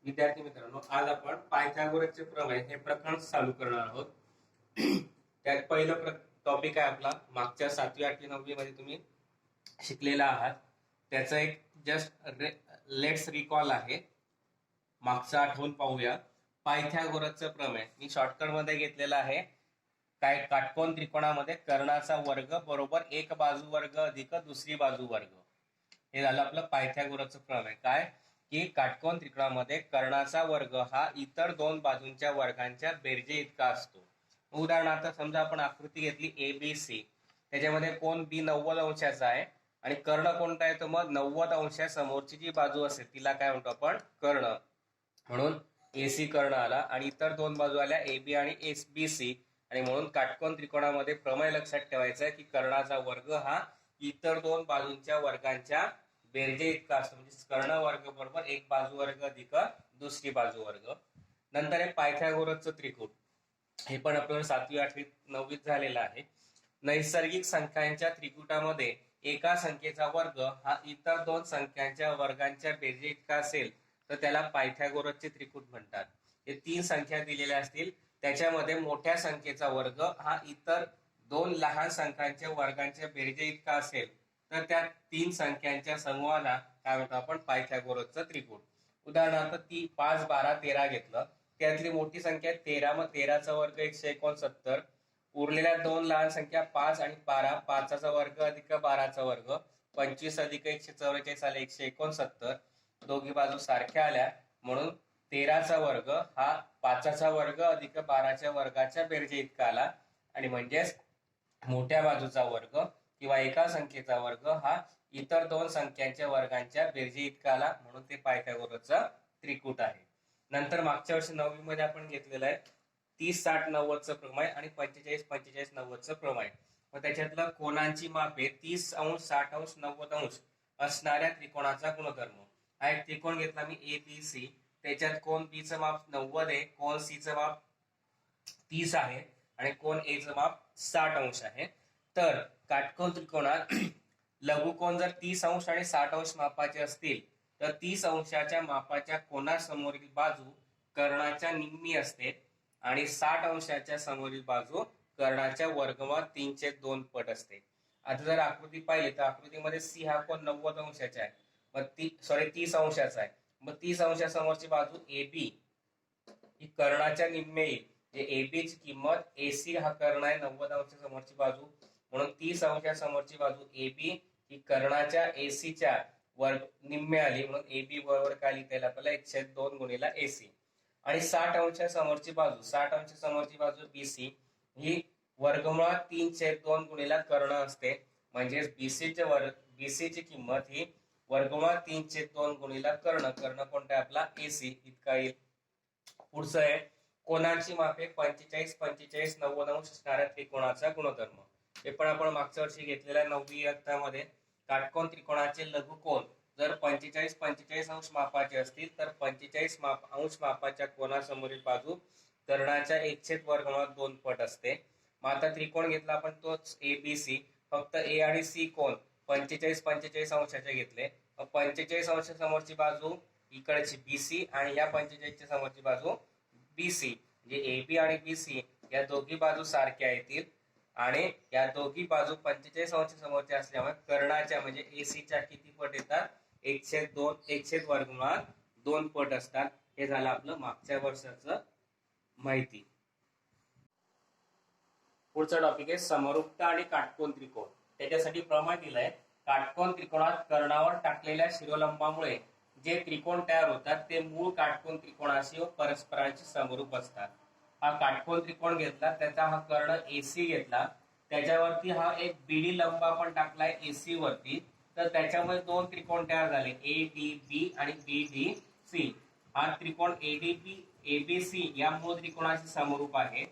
विद्यार्थी मित्रांनो, आज आपण पायथागोरसचे प्रमेय हे प्रकरण चालू करणार आहोत. त्यात पहिलं टॉपिक आहे आपला, मागच्या 7वी 8वी 9वी मध्ये तुम्ही शिकलेला आहात. त्याचं एक जस्ट लेट्स रिकॉल आहे. मागचं आठवून पाहूया. पायथागोरसचं प्रमेय मी शॉर्टकट मध्ये घेतलेला आहे. काय, काटकोन त्रिकोणामध्ये कर्णाचा वर्ग बरोबर एक बाजू वर्ग अधिक दुसरी बाजू वर्ग. हे झालं आपलं पायथागोरसचं प्रमेय. काय की काटकोन त्रिकोणामध्ये कर्णाचा वर्ग हा इतर दोन बाजूंच्या वर्गांच्या बेरजे इतका असतो. उदाहरणार्थ समजा आपण आकृती घेतली ABC, त्याच्यामध्ये कोण B 90 अंशाचा आहे आणि कर्ण कोणता आहे, तर मग 90 अंशा समोरची जी बाजू असेल तिला काय म्हणतो आपण, कर्ण. म्हणून AC कर्ण आला आणि इतर दोन बाजू आल्या AB आणि BC, आणि म्हणून काटकोन त्रिकोणामध्ये प्रमेय लक्षात ठेवायचा आहे की कर्णाचा वर्ग हा इतर दोन बाजूंच्या वर्गांच्या बेरजे इतका असतो. म्हणजे कर्ण वर्ग बरोबर एक बाजू वर्ग अधिक दुसरी बाजू वर्ग. नंतर आहे पायथागोरसचं त्रिकोण. हे पण आपल्याला 7वी 8वी 9वीत झालेलं आहे. नैसर्गिक संख्यांच्या त्रिकुटामध्ये एका संख्येचा वर्ग हा इतर दोन संख्यांच्या वर्गांच्या बेरजे इतका असेल तर त्याला पायथागोरसचे त्रिकूट म्हणतात. हे 3 संख्या दिलेल्या असतील, त्याच्यामध्ये मोठ्या संख्येचा वर्ग हा इतर दोन लहान संख्यांच्या वर्गांच्या बेरजे इतका असेल तर त्या 3 संख्यांच्या समूहाला काय म्हणतो आपण, पायथागोरसचा त्रिकोण. उदाहरणार्थ 5 12 13 घेतलं, त्यातली मोठी संख्या 13, मग 13चा वर्ग 169. उरलेल्या दोन लहान संख्या 5 आणि 12, 5चा वर्ग अधिक 12चा वर्ग, 25 अधिक 144 आले 169. दोघी बाजू सारख्या आल्या म्हणून 13चा वर्ग हा 5चा वर्ग अधिक 12च्या वर्गाच्या बेरजे इतका आला. आणि म्हणजेच मोठ्या बाजूचा वर्ग किंवा एका संख्येचा वर्ग हा इतर दोन संख्यांच्या वर्गांच्या बेरजे इतका आला, म्हणून ते पायथागोरसचा त्रिकूट आहे. नंतर मागच्या वर्षी 9वी मध्ये आपण घेतलेलं आहे 30 60 90चं प्रमेय आणि 45 45 90चं प्रमेय. मग त्याच्यातलं कोणांची मापे 30 अंश 60 अंश 90 अंश असणाऱ्या त्रिकोणाचा गुणधर्म. हा एक त्रिकोण घेतला मी ABC, त्याच्यात कोण B चं माप 90 आहे, कोण C चं माप 30 आहे आणि कोण A चं माप 60 अंश आहे. तर काटकोन त्रिकोणात लघुकोन जर 30 अंश आणि 60 अंश मापाचे असतील तर 30 अंशाच्या मापाच्या कोणासमोरील बाजू कर्णाच्या निम्मी असते आणि 60 अंशाच्या समोरील बाजू कर्णाच्या वर्गमूळ 3/2 पट असते. आता जर आकृती पाहिली तर आकृतीमध्ये C हा कोण 90 अंशाचा आहे, मग 30 अंशाचा आहे. मग 30 अंशासमोरची बाजू AB ही कर्णाच्या निम्मे येईल. AB ची किंमत AC हा कर्ण आहे 90 अंश समोरची बाजू, म्हणून 30 अंशा समोरची बाजू AB ही कर्णाच्या AC च्या वर्ग निम्मे आली, म्हणून AB बरोबर काय लिहिता येईल आपल्याला 1/2 गुणिले AC. आणि 60 अंश समोरची बाजू, 60 अंश समोरची बाजू BC ही वर्गमूळ 3/2 गुणिले कर्ण असते. म्हणजे BC ची किंमत ही वर्गमूळ 3/2 गुणिले कर्ण, कर्ण कोणता आहे आपला AC इतका येईल. पुढचं आहे कोणाची मापे 45 45 90 अंश असणाऱ्या त्रिकोणाचा गुणधर्म. हे पण आपण मागच्या वर्षी घेतलेल्या 9वी इयत्तामध्ये. काटकोन त्रिकोणाचे लघुकोन जर 45 45 अंश मापाचे असतील तर 45 अंश मापाच्या कोणासमोरील बाजू कर्णाच्या 1/2 पट असते. मग आता त्रिकोण घेतला आपण तोच ABC, फक्त A आणि C कोण 45 45 अंशाचे घेतले. 45 अंश समोरची बाजू इकडची BC आणि या 45 च्या समोरची बाजू BC, म्हणजे AB आणि BC या दोघी बाजू सारख्या येतील आणि या दोघी बाजू 45 अंश समोरच्या असल्यामुळे कर्णाच्या म्हणजे AC च्या किती पट येतात, 1/2 पट असतात. हे झालं आपलं मागच्या वर्षाचं माहिती. पुढचा टॉपिक आहे समरूपता आणि काटकोन त्रिकोण. त्याच्यासाठी प्रमेय दिलाय. काटकोन त्रिकोणात कर्णावर टाकलेल्या शिरोलंबामुळे जे त्रिकोण तयार होतात ते मूळ काटकोन त्रिकोणाशी व परस्परांशी समरूप असतात. हा काटकोन त्रिकोण घेतला, त्याचा हा कर्ण AC घेतला, त्याच्यावरती हा एक BD लंब आपण टाकलाय AC वरती, तर त्याच्यामध्ये दोन त्रिकोण तयार झाले ADB आणि BDC. हा त्रिकोण ABC या मूळ त्रिकोणाशी समरूप आहे.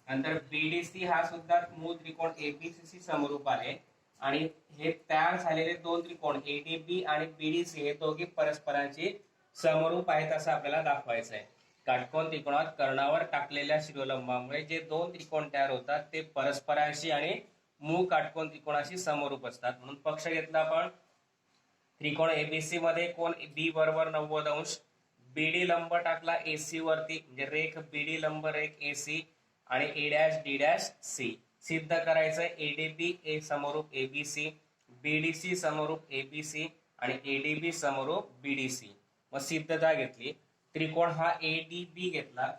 नंतर BDC हा सुद्धा मूळ त्रिकोण ABCशी समरूप आहे. आणि हे तयार झालेले दोन त्रिकोण ADB आणि BDC हे दोघे परस्परांशी समरूप आहेत असं आपल्याला दाखवायचं आहे. काटकोन त्रिकोणात कर्णावर टाकलेल्या शिरोलंबामुळे जे दोन त्रिकोण तयार होतात ते परस्परांशी आणि मूळ काटकोन त्रिकोणाशी समरूप असतात. म्हणून पक्ष घेतला आपण त्रिकोण ABC मध्ये कोण B बरोबर 90 अंश, बीडी लंब टाकला एसी वरती, म्हणजे रेख बीडी लंब रेख एसी आणि A dash D dash C. सिद्ध करायचंय एडीबी ए समरूप एबीसी, बीडीसी समरूप एबीसी आणि एडीबी समरूप बीडीसी. मग सिद्धता घेतली. त्रिकोण हा एडीबी घेतला,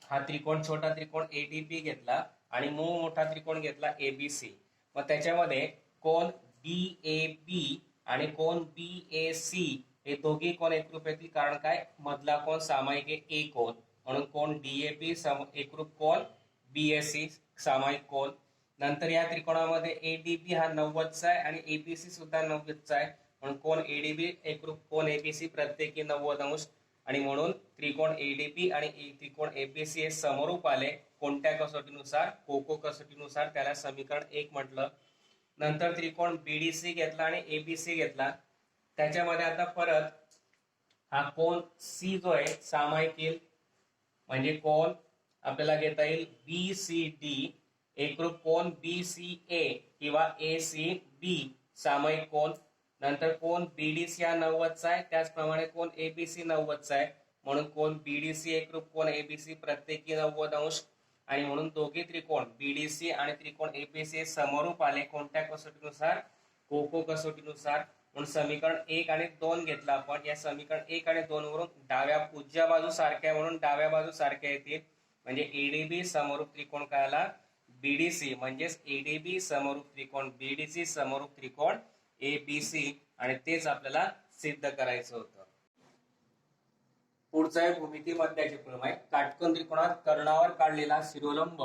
हा त्रिकोण छोटा त्रिकोण एडीबी घेतला आणि मूळ मोठा त्रिकोण घेतला एबीसी. मग त्याच्यामध्ये कोण बीएबी आणि कोण बीएसी हे दोघी कोण एकरूप येतील, कारण काय मधला कोण सामायिक आहे ए कोण, म्हणून कोण डीएबी एकरूप कोण बीएसी सामायिक कोण. नंतर या त्रिकोणामध्ये एडीबी हा 90चा आहे आणि एबीसी सुद्धा 90चा आहे, म्हणून कोण एडीबी एकरूप कोण एबीसी प्रत्येकी 90 अंश, आणि म्हणून त्रिकोण एडीबी आणि त्रिकोण एबीसी हे समरूप आले. कोणत्या कसोटीनुसार? कोको कसोटीनुसार. त्याला समीकरण 1 म्हटलं. नंतर त्रिकोण बीडीसी घेतला आणि एबीसी घेतला. त्याच्यामध्ये आता परत हा कोण सी जो आहे सामायिक येईल, म्हणजे कोण आपल्याला घेता येईल बीसीडी एकरूप कोण बीसीए किंवा एसीबी सामायिक कोण. नंतर कोण बीडीसी हा 90चा आहे, त्याचप्रमाणे कोण एबीसी 90चा आहे, म्हणून कोण बीडीसी एकरूप कोण एबीसी प्रत्येकी 90 अंश, आणि म्हणून दोघे त्रिकोण बीडीसी आणि त्रिकोण एबीसी समरूप आले. कोणत्या कसोटीनुसार? कोको कसोटीनुसार. म्हणून समीकरण 1 आणि 2 घेतला आपण. या समीकरण 1 आणि 2 वरून डाव्या उजव्या बाजू सारख्या म्हणून डाव्या बाजू सारख्या येतील, म्हणजे एडीबी समरूप त्रिकोण काय आला? बीडीसी. म्हणजेच एडीबी समरूप त्रिकोण बीडीसी समरूप त्रिकोण एबीसी, आणि तेच आपल्याला सिद्ध करायचं होतं. पुढचा आहे भूमिती मध्याचे प्रमेय आहे. काटकोन त्रिकोणात कर्णावर काढलेला शिरोलंब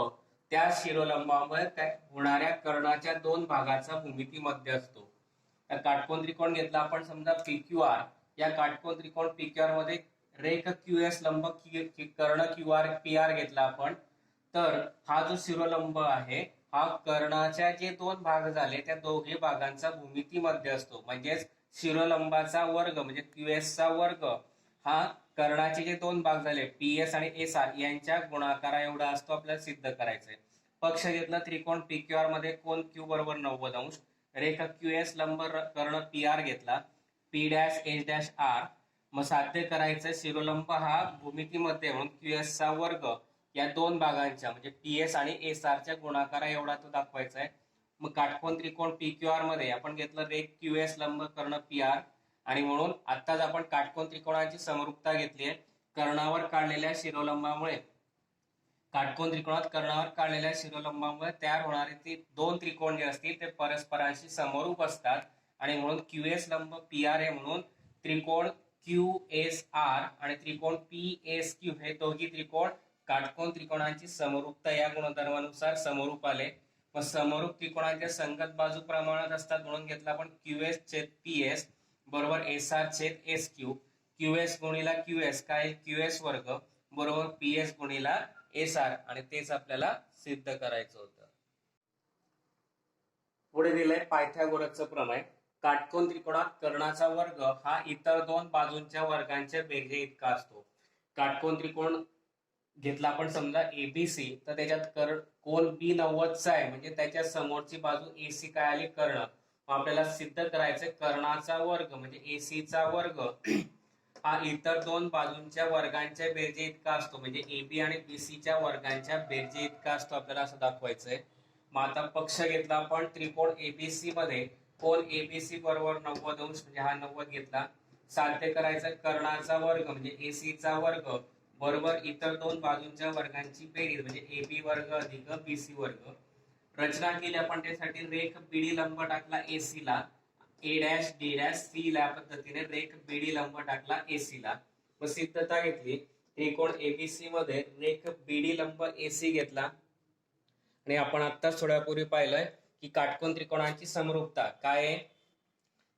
त्या शिरोलंबामुळे होणाऱ्या कर्णाच्या 2 भागाचा भूमिती मध्य असतो. काटकोन त्रिकोण घेतला आपण समजा पीक्यूआर. या काटकोन त्रिकोण पीक्यूआर मध्ये रेख क्यूएस लंब कर्ण क्यूआर पीआर घेतला आपण. तर हा जो शिरोलंब आहे हा कर्णाच्या जे 2 भाग झाले त्या दोघे भागांचा भूमिती मध्य असतो. म्हणजेच शिरोलंबाचा वर्ग म्हणजे क्यूएस चा वर्ग हा कर्णाचे जे 2 भाग झाले पीएस आणि एसआर यांच्या गुणाकारा एवढा असतो. आपल्याला सिद्ध करायचंय. पक्ष घेतला त्रिकोण पीक्यूआर मध्ये कोण क्यू बरोबर 90 अंश. रेख क्यूएस लंब कर्ण पीआर घेतला, P dash H dash R. मग साध्य करायचं शिरोलंब हा भूमितीमध्ये म्हणून क्यूएस चा वर्ग या 2 भागांच्या म्हणजे पीएस आणि एसआरच्या गुणाकारा एवढा तो दाखवायचा आहे. मग काटकोन त्रिकोण पीक्यूआर मध्ये आपण घेतलं रेख क्यूएस लंब कर्ण पीआर, आणि म्हणून आताच आपण काटकोन त्रिकोणाची समरूपता घेतली आहे. कर्णावर काढलेल्या शिरोलंबामुळे काटकोन त्रिकोणात कर्णावर काढलेल्या शिरोलंबामुळे तयार होणारे ते 2 त्रिकोण जे असतील ते परस्परांशी समरूप असतात, आणि म्हणून क्यूएस लंब पीआर आहे, म्हणून त्रिकोण क्यूएसआर आणि त्रिकोण पीएसक्यू हे दोघी त्रिकोण काटकोन त्रिकोणांची समरूपता या गुणधर्मानुसार समरूप आले. मग समरूप त्रिकोणांच्या संगत बाजू प्रमाणात असतात, म्हणून घेतला आपण क्यूएस छेद पीएस बरोबर एसआर छेद एस क्यू. क्यूएस गुणिला क्यूएस काय? क्यूएस वर्ग बरोबर पीएस गुणिला एसआर, आणि तेच आपल्याला सिद्ध करायचं होतं. पुढे दिलंय पायथागोरसचं प्रमेय. काटकोन त्रिकोणात कर्णाचा वर्ग हा इतर 2 बाजूंच्या वर्गांच्या बेरजे इतका असतो. काटकोन त्रिकोण घेतला आपण समजा एबीसी, तर त्याच्यात कोण बी 90चा आहे, म्हणजे त्याच्या समोरची बाजू एसी काय आली? कर्ण. आपल्याला सिद्ध करायचं कर्णाचा वर्ग म्हणजे एसी चा वर्ग हा इतर 2 बाजूंच्या वर्गांच्या बेरजे इतका असतो, म्हणजे एबी आणि बीसी च्या वर्गांच्या बेरजे इतका असतो. आपल्याला असं दाखवायचंय. मग आता पक्ष घेतला आपण त्रिकोण एबीसी मध्ये कोण एबीसी बरोबर 90 अंश, म्हणजे हा 90 घेतला. साध्य करायचं कर्णाचा वर्ग म्हणजे एसी चा वर्ग बरोबर इतर 2 बाजूंच्या वर्गांची बेरीज म्हणजे एबी वर्ग अधिक बीसी वर्ग. रचना केली आपण त्यासाठी. रेख बीडी लंब टाकला एसी ला, A dash D dash C ला पद्धतीने रेख बीडी लंब टाकला एसी ला. मग सिद्धता घेतली. त्रिकोण एबीसी मध्ये रेख बीडी लंब एसी घेतला, आणि आपण आत्ताच थोड्यापूर्वी पाहिलंय की काटकोन त्रिकोणाची समरूपता काय आहे?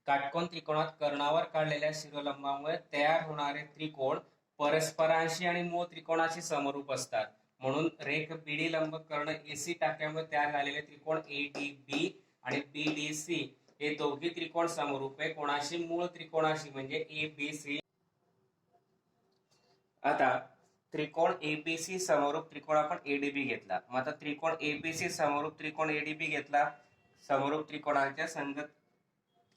काटकोन त्रिकोणात कर्णावर काढलेल्या शिरोलंबामुळे तयार होणारे त्रिकोण परस्परांशी आणि मूळ त्रिकोणाशी समरूप असतात. म्हणून रेख बीडी लंब कर्ण एसी टाकल्यामुळे तयार झालेले त्रिकोण एडीबी आणि बीडीसी हे दोघी त्रिकोण समरूप आहे. कोणाशी? मूळ त्रिकोणाशी म्हणजे एबीसी. आता त्रिकोण एबीसी समरूप त्रिकोण आपण एडीबी घेतला. मग आता त्रिकोण एबीसी समरूप त्रिकोण एडीबी घेतला समरूप त्रिकोणाच्या संगत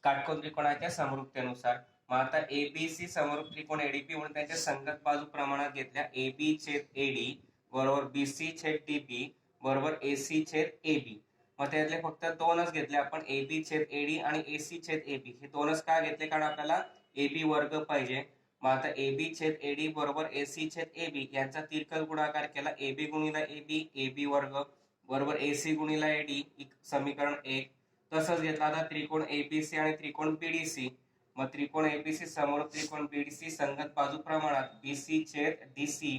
काटकोन त्रिकोणाच्या समरूपतेनुसार. मग आता एबीसी समरूप त्रिकोण एडीपी म्हणून त्यांच्या संगत बाजू प्रमाणात घेतल्या एबी छेद एडी बरोबर बीसी छेद डीबी बरोबर एसी छेद एबी. मग त्यातले फक्त दोनच घेतले आपण, एबी छेद एडी आणि एसी छेद एबी. हे दोनच का घेतले? कारण आपल्याला एबी वर्ग पाहिजे. मग आता एबी छेद एडी बरोबर एसी छेद एबी यांचा तिरकस गुणाकार केला, एबी गुणिला एबी एबी वर्ग बरोबर एसी गुणिला एडी समीकरण 1. तसंच घेतला आता त्रिकोण एबीसी आणि त्रिकोण बीडीसी. मग त्रिकोण एबीसी समोर त्रिकोण बीडीसी संगत बाजू प्रमाणात बीसी छेद डीसी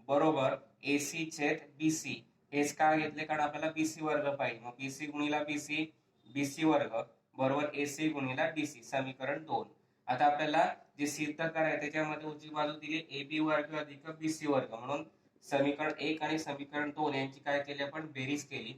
बरोबर एसी छेद बीसी. हेच का घेतले? कारण आपल्याला बीसी वर्ग पाहिजे. मग बीसी गुणिला बीसी बीसी वर्ग बरोबर एसी गुणिला डीसी समीकरण 2. आता आपल्याला जे सिद्ध करायचे त्याच्यामध्ये उजवी बाजू दिली एबी वर्ग अधिक बीसी वर्ग, म्हणून समीकरण 1 आणि समीकरण 2 यांची काय केली आपण? बेरीज केली.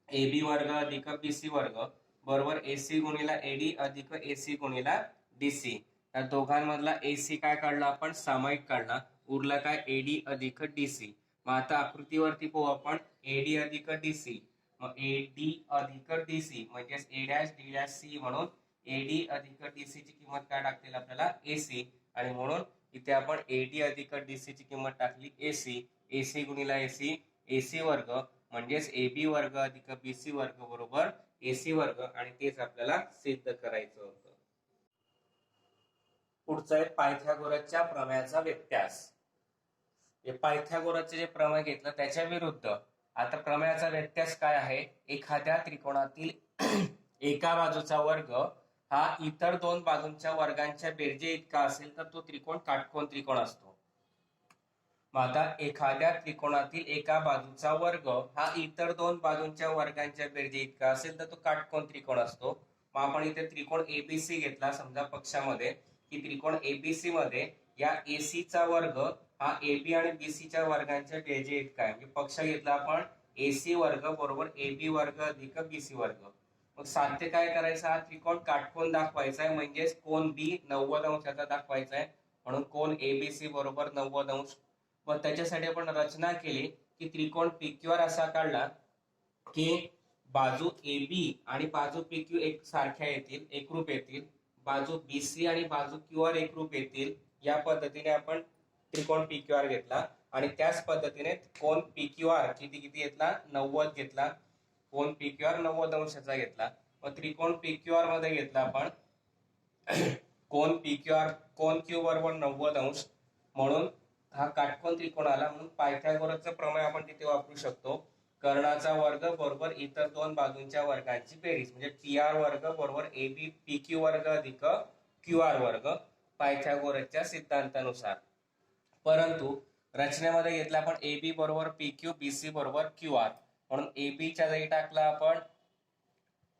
एबी वर्ग अधिक बीसी वर्ग बरोबर एसी गुणिला एडी अधिक एसी गुणिला डीसी. या दोघांमधला एसी काय काढला आपण? सामायिक काढला. उरला काय? एडी अधिक डीसी. मग आता आकृतीवरती पाहू आपण, एडी अधिक डीसी. मग एडी अधिक डीसी म्हणजेच A dash D dash C, म्हणून एडी अधिक डीसी ची किंमत काय टाकतील आपल्याला? एसी. आणि म्हणून इथे आपण एडी अधिक डीसी ची किंमत टाकली एसी. एसी गुणिला एसी एसी वर्ग म्हणजेच एबी वर्ग अधिक बीसी वर्ग बरोबर एसी वर्ग. आणि तेच आपल्याला सिद्ध करायचं होतं. पुढचं आहे पायथागोरसच्या प्रमेयाचा व्यत्यास. हे पायथागोरसचे जे प्रमेय घेतलं त्याच्या विरुद्ध आता प्रमेयाचा व्यत्यास काय आहे? एखाद्या त्रिकोणातील एका बाजूचा वर्ग हा इतर दोन बाजूंच्या वर्गांच्या बेरजे इतका असेल तर तो त्रिकोण काटकोन त्रिकोण असतो. मग आता एखाद्या त्रिकोणातील एका बाजूचा वर्ग हा इतर दोन बाजूंच्या वर्गांच्या बेरजे इतका असेल तर तो काटकोन त्रिकोण असतो. मग आपण इथे त्रिकोण एबीसी घेतला समजा पक्षामध्ये, की त्रिकोण एबीसी मध्ये या एसी चा वर्ग हा एबी आणि बीसी च्या वर्गांच्या बेरजे इतका आहे. म्हणजे पक्ष घेतला आपण एसी वर्ग बरोबर एबी वर्ग अधिक बीसी वर्ग. मग साध्य काय करायचं? हा त्रिकोण काटकोन दाखवायचा आहे, म्हणजेच कोन बी 90 अंशाचा दाखवायचा आहे, म्हणून कोन एबीसी बरोबर 90 अंश. मग त्याच्यासाठी आपण रचना केली की त्रिकोण पीक्यूआर असा काढला की बाजू एबी आणि बाजू पीक्यू एक सारख्या येतील, एकरूप येतील, बाजू बीसी आणि बाजू क्यूआर एकरूप येतील. या पद्धतीने आपण त्रिकोण पीक्यूआर घेतला आणि त्याच पद्धतीने कोन पीक्यूआर किती घेतला? 90 घेतला. कोन पीक्यूआर 90 अंशाचा घेतला. मग त्रिकोण पीक्यूआर मध्ये घेतला आपण कोन पीक्यूआर कोन क्यू बरोबर 90 अंश, म्हणून हा काटकोन त्रिकोण आला. म्हणून पायथागोरसचा प्रमेय आपण तिथे वापरू शकतो. कर्णाचा वर्ग बरोबर इतर दोन बाजूंच्या वर्गांची बेरीज म्हणजे पीआर वर्ग बरोबर एबी पीक्यू वर्ग अधिक क्यूआर वर्ग पायथागोरसच्या सिद्धांतानुसार. परंतु रचनेमध्ये घेतला आपण एबी बरोबर पीक्यू बीसी बरोबर क्यूआर, म्हणून एबी च्या जागी टाकला आपण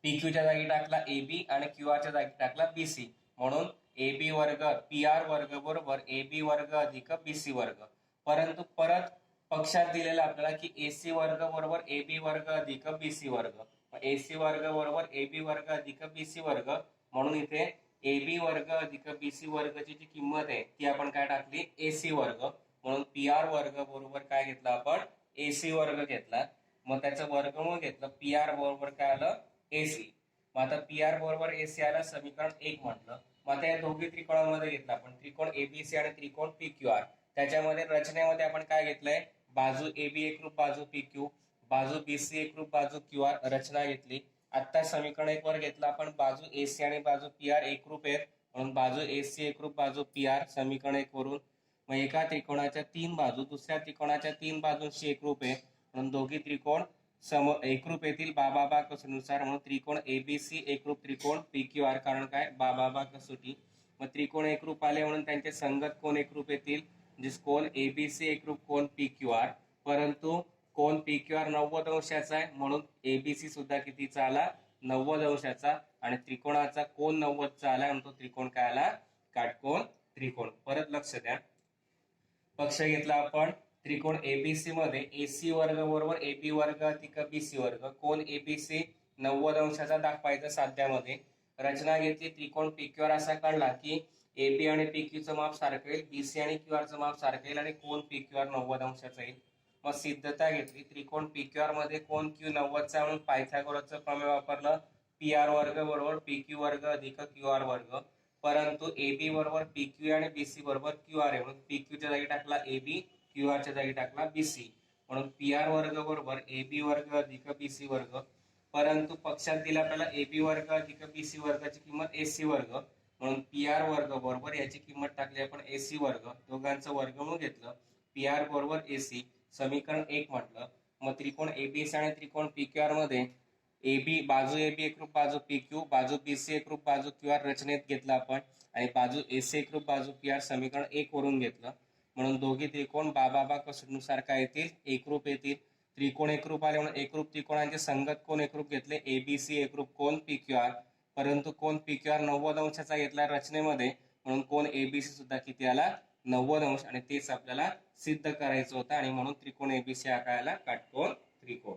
पीक्यू च्या जागी टाकला एबी आणि क्यूआर च्या जागी टाकला बीसी, म्हणून एबी वर्ग पीआर वर्ग बरोबर एबी वर्ग अधिक बीसी वर्ग. परंतु परत पक्षात दिलेला आपल्याला की एसी वर्ग बरोबर एबी वर्ग अधिक बीसी वर्ग. एसी वर्ग बरोबर एबी वर्ग अधिक बीसी वर्ग, म्हणून इथे एबी वर्ग अधिक बीसी वर्गची जी किंमत आहे ती आपण काय टाकली? एसी वर्ग. म्हणून पीआर वर्ग बरोबर काय घेतला आपण? एसी वर्ग घेतला. मग त्याचं वर्गमूळ घेतलं, पीआर बरोबर काय आलं? एसी. मग आता पीआर बरोबर एसी आला, समीकरण 1 म्हटलं. मग आता या दोघी त्रिकोणांमध्ये घेतला आपण त्रिकोण एबीसी आणि त्रिकोण पीक्यूआर. त्याच्यामध्ये रचनेमध्ये आपण काय घेतलंय? बाजू एबी एकरूप बाजू पीक्यू, बाजू बीसी एकरूप बाजू क्यूआर रचना घेतली. आता समीकरण 1 वर घेतला आपण बाजू एसी आणि बाजू पीआर एकरूप आहेत, म्हणून बाजू एसी एकरूप बाजू पीआर समीकरण 1 वरून. मग एका त्रिकोणाच्या 3 बाजू दुसऱ्या त्रिकोणाच्या 3 बाजूंशी एकरूप आहे, म्हणून दोघी त्रिकोण एकरूप येतील बाबा कसोटीनुसार, म्हणून त्रिकोण एबीसी एकरूप त्रिकोण पीक्यूआर, कारण काय? बाबा कसोटी. मग त्रिकोण एकरूप आले म्हणून त्यांचे संगत कोण एकरूप येतील, म्हणजे कोण एबीसी एकरूप कोण पीक्यूआर. परंतु कोण पीक्यूआर 90 अंशाचा आहे, म्हणून एबीसी सुद्धा कितीचा आला? 90 अंशाचा. आणि त्रिकोणाचा कोण 90 चा आला, म्हणून तो त्रिकोण काय आला? काटकोन त्रिकोण. परत लक्ष द्या, पक्ष घेतला आपण त्रिकोण एबीसी मध्ये एसी वर्ग बरोबर एबी वर्ग अधिक बीसी वर्ग. कोण एबीसी 90 अंशाचा दाखवायचा साध्यामध्ये. रचना घेतली त्रिकोण पीक्यूआर असा काढला की एबी आणि पीक्यूचं माप सारखं येईल, बीसी आणि क्यूआरचं माप सारखं येईल आणि कोण पीक्यूआर 90 अंशाचा येईल. मग सिद्धता घेतली त्रिकोण पीक्यूआर मध्ये कोण क्यू 90 चा, म्हणून पायथागोरसचं प्रमेय वापरलं. पीआर वर्ग बरोबर पीक्यू वर्ग अधिक क्यूआर वर्ग. परंतु AB बरोबर PQ आणि BC बरोबर QR आहे, म्हणून PQ च्या जागी टाकला AB, QR च्या जागी टाकला BC, म्हणून PR वर्ग बरोबर AB वर्ग अधिक BC वर्ग. परंतु पक्षात दिला आपल्याला AB वर्ग अधिक BC वर्गाची किंमत AC वर्ग, म्हणून PR वर्ग बरोबर याची किंमत टाकली आपण AC वर्ग, दोघांचं वर्गमूळ घेतलं, PR बरोबर AC, समीकरण 1 म्हटलं. मग त्रिकोण एबीसी आणि त्रिकोण PQR मध्ये बाजू AB एकरूप बाजू PQ, बाजू BC एकरूप बाजू QR रचनेत घेतला आपण, आणि बाजू AC एकरूप बाजू PR समीकरण 1 वरून घेतलं. म्हणून दोघी त्रिकोण बाबा कसोटीनुसार काय येतील, एकरूप येतील. त्रिकोण एकरूप आले म्हणून एकरूप त्रिकोणांचे संगत कोण एकरूप घेतले, ABC एकरूप कोण PQR, परंतु कोण PQR 90 अंशाचा घेतला रचनेमध्ये, म्हणून कोण ABC सुद्धा किती आला, 90 अंश, आणि तेच आपल्याला सिद्ध करायचं होतं, आणि म्हणून त्रिकोण ABC हा काय आला, काटकोन त्रिकोण.